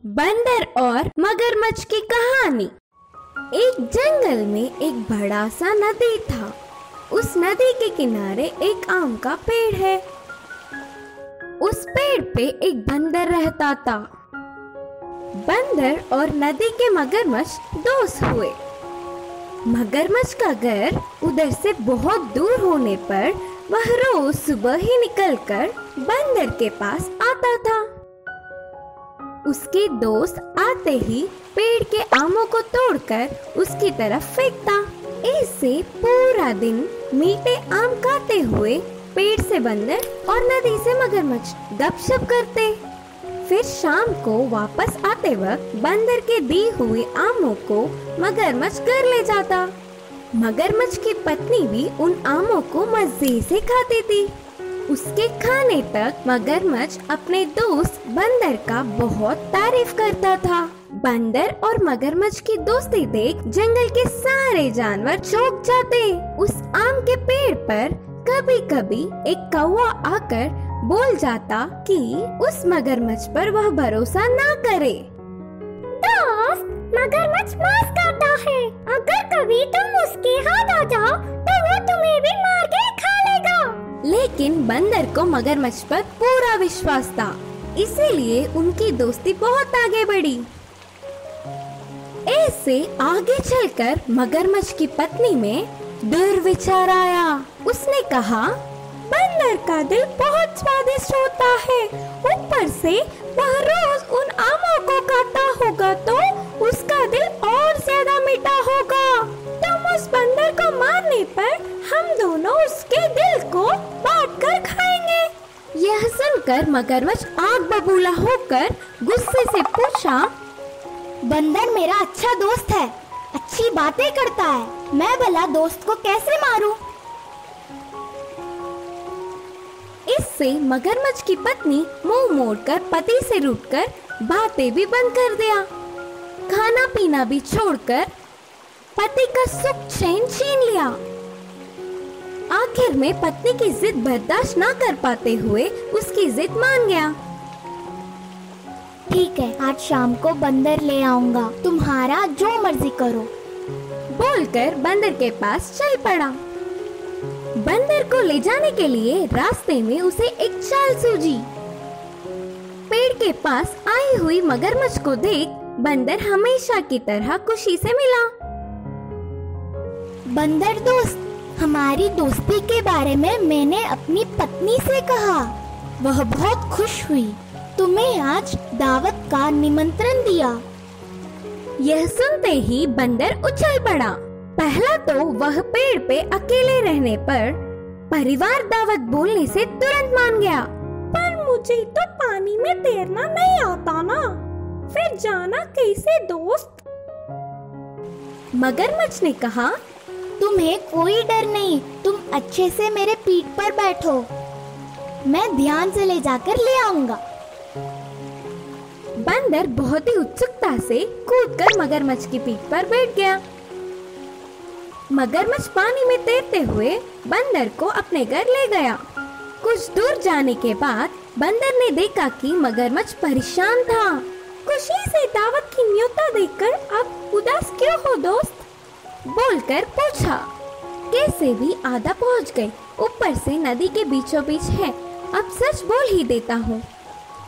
बंदर और मगरमच्छ की कहानी। एक जंगल में एक बड़ा सा नदी था। उस नदी के किनारे एक आम का पेड़ है। उस पेड़ पे एक बंदर रहता था। बंदर और नदी के मगरमच्छ दोस्त हुए। मगरमच्छ का घर उधर से बहुत दूर होने पर वह रोज सुबह ही निकलकर बंदर के पास आता था। उसके दोस्त आते ही पेड़ के आमों को तोड़कर उसकी तरफ फेंकता। इससे पूरा दिन मीठे आम खाते हुए पेड़ से बंदर और नदी से मगरमच्छ गपशप करते। फिर शाम को वापस आते वक्त बंदर के दी हुए आमों को मगरमच्छ घर ले जाता। मगरमच्छ की पत्नी भी उन आमों को मजे से खाती थी। उसके खाने तक मगरमच्छ अपने दोस्त बंदर का बहुत तारीफ करता था। बंदर और मगरमच्छ की दोस्ती देख जंगल के सारे जानवर चौंक जाते। उस आम के पेड़ पर कभी कभी एक कौवा आकर बोल जाता कि उस मगरमच्छ पर वह भरोसा ना करे। दोस्त, मगरमच्छ मांस खाता है। अगर कभी तुम उसके हाथ आ जाओ तो वो तुम्हें भी मार के खा लेगा। लेकिन बंदर को मगरमच्छ पर पूरा विश्वास था, इसीलिए उनकी दोस्ती बहुत आगे बढ़ी। ऐसे आगे चलकर मगरमच्छ की पत्नी में दुर्विचार आया। उसने कहा, बंदर का दिल बहुत स्वादिष्ट होता है, ऊपर से वह रोज उन आमों को खाता होगा तो उसका दिल और ज्यादा मीठा होगा। तुम उस बंदर को मारने पर हम दोनों उसके दिल को बांट कर खाएंगे। यह सुनकर मगरमच्छ आग बबूला होकर गुस्से से पूछा, बंदर मेरा अच्छा दोस्त है, अच्छी बातें करता है, मैं भला दोस्त को कैसे मारूं? इससे मगरमच्छ की पत्नी मुंह मोड़कर पति से रूठकर बातें भी बंद कर दिया। खाना पीना भी छोड़कर पति का सुख चैन छीन लिया। आखिर में पत्नी की जिद बर्दाश्त न कर पाते हुए उसकी जिद मान गया। ठीक है, आज शाम को बंदर ले आऊंगा, तुम्हारा जो मर्जी करो, बोलकर बंदर के पास चल पड़ा। बंदर को ले जाने के लिए रास्ते में उसे एक चाल सूझी। पेड़ के पास आई हुई मगरमच्छ को देख बंदर हमेशा की तरह खुशी से मिला। बंदर दोस्त, हमारी दोस्ती के बारे में मैंने अपनी पत्नी से कहा, वह बहुत खुश हुई। तुम्हें आज दावत का निमंत्रण दिया। यह सुनते ही बंदर उछल पड़ा। पहला तो वह पेड़ पे अकेले रहने पर परिवार दावत बोलने से तुरंत मान गया। पर मुझे तो पानी में तैरना नहीं आता ना, फिर जाना कैसे दोस्त? मगरमच्छ ने कहा, तुम्हें कोई डर नहीं, तुम अच्छे से मेरे पीठ पर बैठो, मैं ध्यान से ले जाकर ले आऊंगा। बंदर बहुत ही उत्सुकता से कूदकर मगरमच्छ की पीठ पर बैठ गया। मगरमच्छ पानी में तैरते हुए बंदर को अपने घर ले गया। कुछ दूर जाने के बाद बंदर ने देखा कि मगरमच्छ परेशान था। खुशी से दावत की न्योता देखकर अब उदास क्यों हो दोस्त? बोलकर पूछा। कैसे भी आधा पहुंच गए, ऊपर से नदी के बीचों बीच है, अब सच बोल ही देता हूँ,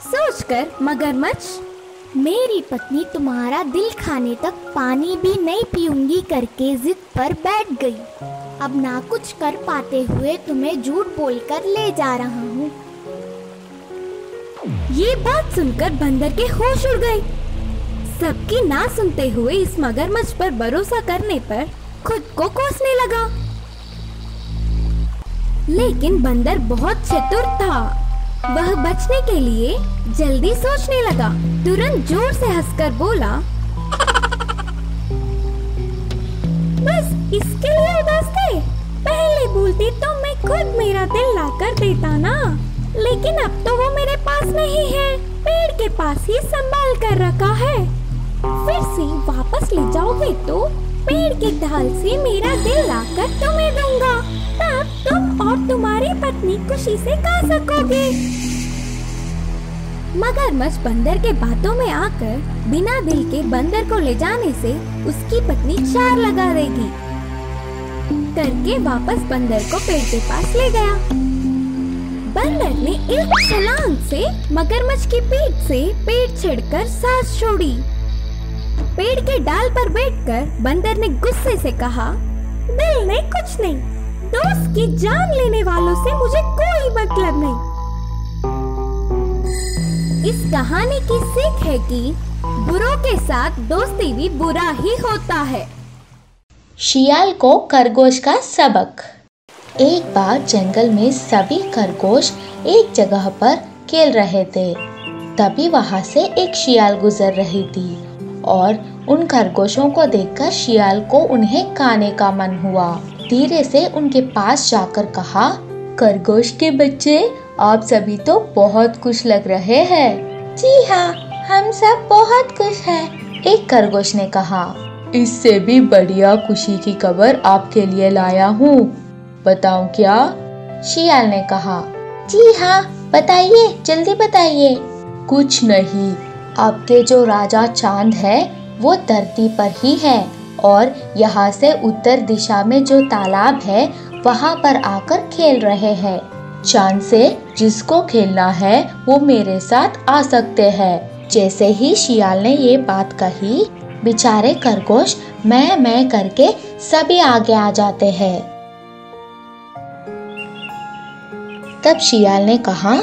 सोचकर मगरमच्छ मेरी पत्नी तुम्हारा दिल खाने तक पानी भी नहीं पीऊंगी करके जिद पर बैठ गई। अब ना कुछ कर पाते हुए तुम्हें झूठ बोलकर ले जा रहा हूँ। ये बात सुनकर बंदर के होश उड़ गए। सबकी ना सुनते हुए इस मगरमच्छ पर भरोसा करने पर खुद को कोसने लगा। लेकिन बंदर बहुत चतुर था। वह बचने के लिए जल्दी सोचने लगा। तुरंत जोर से हंसकर बोला, बस इसके लिए उदास थे? पहले बोलती तो मैं खुद मेरा दिल लाकर देता ना, लेकिन अब तो वो मेरे पास नहीं है, पेड़ के पास ही संभाल कर रखा है। फिर से वापस ले जाओगे तो पेड़ की ढाल से मेरा दिल लाकर तुम्हें दूंगा, तब तुम और तुम्हारी पत्नी खुशी से खा सकोगे। मगरमच्छ बंदर के बातों में आकर बिना दिल के बंदर को ले जाने से उसकी पत्नी चार लगा देगी करके वापस बंदर को पेड़ के पास ले गया। बंदर ने एक छलांग से मगरमच्छ की पीठ से पेड़ छेड़कर सांस छोड़ी। पेड़ के डाल पर बैठकर बंदर ने गुस्से से कहा, दिल नहीं कुछ नहीं, दोस्त की जान लेने वालों से मुझे कोई मतलब नहीं। इस कहानी की सीख है कि बुरों के साथ दोस्ती भी बुरा ही होता है। शियाल को खरगोश का सबक। एक बार जंगल में सभी खरगोश एक जगह पर खेल रहे थे। तभी वहां से एक शियाल गुजर रही थी और उन खरगोशों को देखकर शियाल को उन्हें खाने का मन हुआ। धीरे से उनके पास जाकर कहा, खरगोश के बच्चे, आप सभी तो बहुत खुश लग रहे हैं। जी हाँ, हम सब बहुत खुश हैं। एक खरगोश ने कहा, इससे भी बढ़िया खुशी की खबर आपके लिए लाया हूँ। बताऊँ क्या? शियाल ने कहा। जी हाँ, बताइए, जल्दी बताइए। कुछ नहीं, आपके जो राजा चांद है वो धरती पर ही है और यहाँ से उत्तर दिशा में जो तालाब है वहाँ पर आकर खेल रहे हैं। चांद से जिसको खेलना है वो मेरे साथ आ सकते हैं। जैसे ही शियाल ने ये बात कही, बेचारे खरगोश मैं करके सभी आगे आ जाते हैं। तब शियाल ने कहा,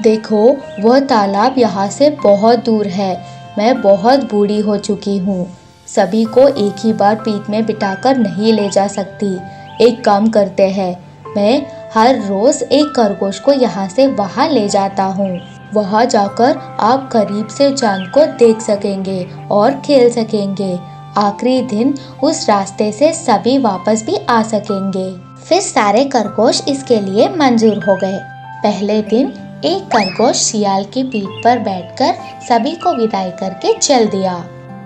देखो वह तालाब यहाँ से बहुत दूर है। मैं बहुत बूढ़ी हो चुकी हूँ, सभी को एक ही बार पीठ में बिठाकर नहीं ले जा सकती। एक काम करते हैं, मैं हर रोज एक खरगोश को यहाँ से वहाँ ले जाता हूँ। वहाँ जाकर आप करीब से चांद को देख सकेंगे और खेल सकेंगे। आखिरी दिन उस रास्ते से सभी वापस भी आ सकेंगे। फिर सारे खरगोश इसके लिए मंजूर हो गए। पहले दिन एक खरगोश शियाल की पीठ पर बैठकर सभी को विदाई करके चल दिया।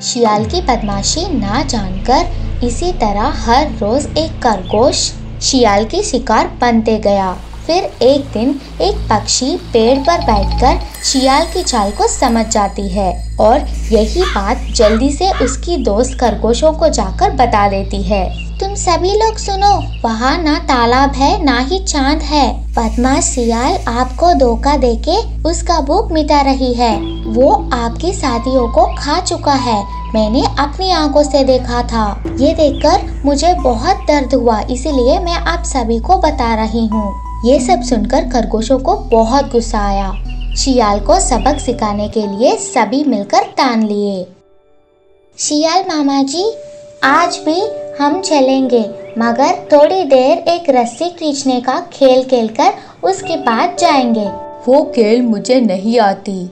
शियाल की बदमाशी ना जानकर इसी तरह हर रोज एक खरगोश शियाल की शिकार बनते गया। फिर एक दिन एक पक्षी पेड़ पर बैठकर शियाल की चाल को समझ जाती है और यही बात जल्दी से उसकी दोस्त खरगोशों को जाकर बता देती है। तुम सभी लोग सुनो, वहाँ ना तालाब है ना ही चांद है। बदमाश शियाल आपको धोखा देके उसका भूख मिटा रही है। वो आपकी साथियों को खा चुका है। मैंने अपनी आंखों से देखा था। ये देखकर मुझे बहुत दर्द हुआ, इसीलिए मैं आप सभी को बता रही हूँ। ये सब सुनकर खरगोशों को बहुत गुस्सा आया। शियाल को सबक सिखाने के लिए सभी मिलकर ठान लिए। शियाल मामा जी, आज भी हम चलेंगे, मगर थोड़ी देर एक रस्सी खींचने का खेल खेलकर उसके बाद जाएंगे। वो खेल मुझे नहीं आती।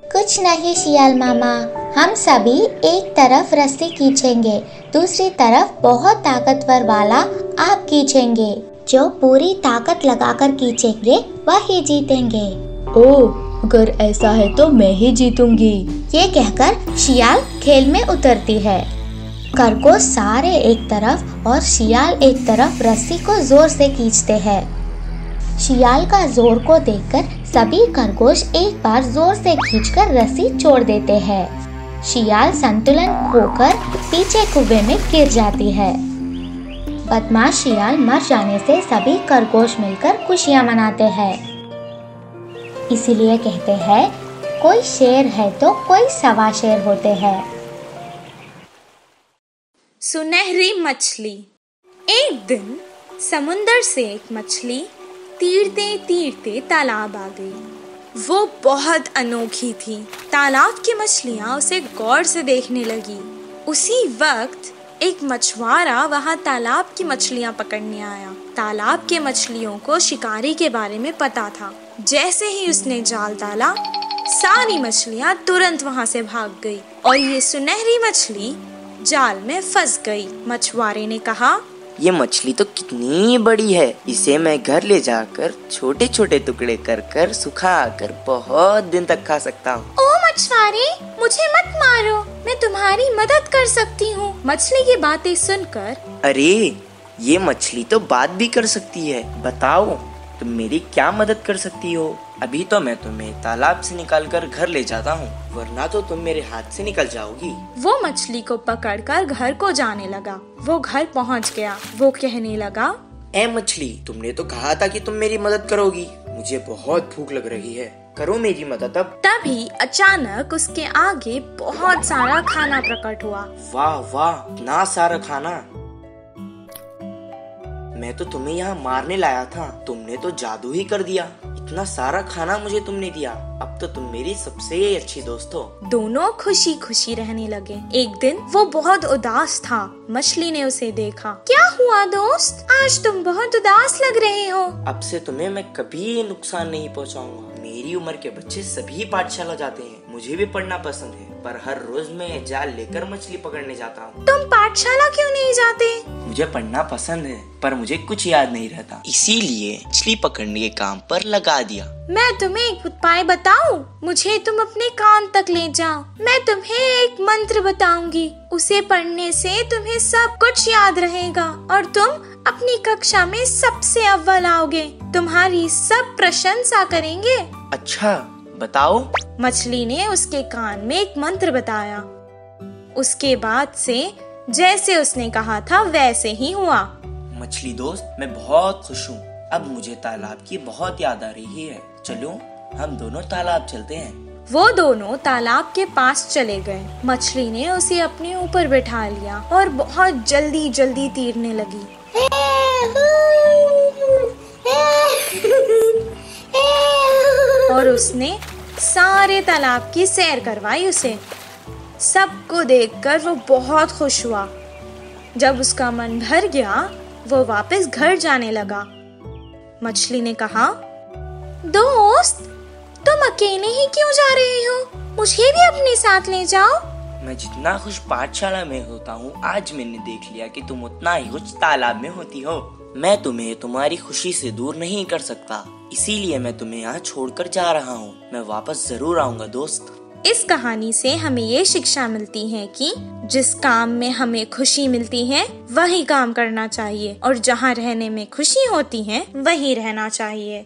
कुछ नहीं शियाल मामा, हम सभी एक तरफ रस्सी खींचेंगे, दूसरी तरफ बहुत ताकतवर वाला आप खींचेंगे। जो पूरी ताकत लगाकर खींचेंगे वही जीतेंगे। ओह, अगर ऐसा है तो मैं ही जीतूंगी। ये कहकर शियाल खेल में उतरती है। खरगोश सारे एक तरफ और शियाल एक तरफ रस्सी को जोर से खींचते हैं। शियाल का जोर को देखकर सभी खरगोश एक बार जोर से खींचकर रस्सी छोड़ देते हैं। शियाल संतुलन खोकर पीछे कुएं में गिर जाती है। बदमाश शियाल मर जाने से सभी खरगोश मिलकर खुशियां मनाते हैं। इसीलिए कहते हैं, कोई शेर है तो कोई सवा शेर होते हैं। सुनहरी मछली। एक दिन समुंदर से एक मछली तीरते तीरते तालाब आ गई। वो बहुत अनोखी थी। तालाब की मछलियाँ उसे गौर से देखने लगी। उसी वक्त एक मछुआरा वहाँ तालाब की मछलियाँ पकड़ने आया। तालाब के मछलियों को शिकारी के बारे में पता था। जैसे ही उसने जाल डाला, सारी मछलियाँ तुरंत वहाँ से भाग गई और ये सुनहरी मछली जाल में फंस गई। मछुआरे ने कहा, ये मछली तो कितनी बड़ी है, इसे मैं घर ले जाकर छोटे छोटे टुकड़े कर कर सुखा कर बहुत दिन तक खा सकता हूँ। ओ मछुआरे, मुझे मत मारो, मैं तुम्हारी मदद कर सकती हूँ। मछली की बातें सुनकर, अरे ये मछली तो बात भी कर सकती है, बताओ तुम मेरी क्या मदद कर सकती हो? अभी तो मैं तुम्हें तालाब से निकालकर घर ले जाता हूँ, वरना तो तुम मेरे हाथ से निकल जाओगी। वो मछली को पकड़कर घर को जाने लगा। वो घर पहुँच गया। वो कहने लगा, ए मछली, तुमने तो कहा था कि तुम मेरी मदद करोगी। मुझे बहुत भूख लग रही है, करो मेरी मदद अब। तभी अचानक उसके आगे बहुत सारा खाना प्रकट हुआ। वाह वाह, इतना सारा खाना! मैं तो तुम्हें यहाँ मारने लाया था, तुमने तो जादू ही कर दिया। इतना सारा खाना मुझे तुमने दिया, अब तो तुम मेरी सबसे अच्छी दोस्त हो। दोनों खुशी खुशी रहने लगे। एक दिन वो बहुत उदास था। मछली ने उसे देखा। क्या हुआ दोस्त, आज तुम बहुत उदास लग रहे हो। अब से तुम्हें मैं कभी नुकसान नहीं पहुँचाऊंगा। मेरी उम्र के बच्चे सभी पाठशाला जाते हैं, मुझे भी पढ़ना पसंद है, पर हर रोज मैं जाल लेकर मछली पकड़ने जाता हूँ। तुम पाठशाला क्यों नहीं जाते? मुझे पढ़ना पसंद है, पर मुझे कुछ याद नहीं रहता, इसीलिए मछली पकड़ने के काम पर लगा दिया। मैं तुम्हें एक उपाय बताऊं? मुझे तुम अपने कान तक ले जाओ। मैं तुम्हें एक मंत्र बताऊंगी, उसे पढ़ने से तुम्हें सब कुछ याद रहेगा और तुम अपनी कक्षा में सबसे अव्वल आओगे। तुम्हारी सब प्रशंसा करेंगे। अच्छा, बताओ। मछली ने उसके कान में एक मंत्र बताया। उसके बाद से जैसे उसने कहा था वैसे ही हुआ। मछली दोस्त, मैं बहुत खुश हूँ। अब मुझे तालाब की बहुत याद आ रही है। चलो हम दोनों तालाब चलते हैं। वो दोनों तालाब के पास चले गए। मछली ने उसे अपने ऊपर बैठा लिया और बहुत जल्दी जल्दी तैरने लगी। और उसने सारे तालाब की सैर करवाई उसे। सबको देखकर वो बहुत खुश हुआ। जब उसका मन भर गया, वो वापस घर जाने लगा। मछली ने कहा, दोस्त, तुम अकेले ही क्यों जा रहे हो? मुझे भी अपने साथ ले जाओ। मैं जितना खुश पाठशाला में होता हूँ, आज मैंने देख लिया कि तुम उतना ही खुश तालाब में होती हो। मैं तुम्हें तुम्हारी खुशी से दूर नहीं कर सकता, इसीलिए मैं तुम्हें यहाँ छोड़कर जा रहा हूँ। मैं वापस जरूर आऊँगा दोस्त। इस कहानी से हमें ये शिक्षा मिलती है कि जिस काम में हमें खुशी मिलती है वही काम करना चाहिए और जहाँ रहने में खुशी होती है वही रहना चाहिए।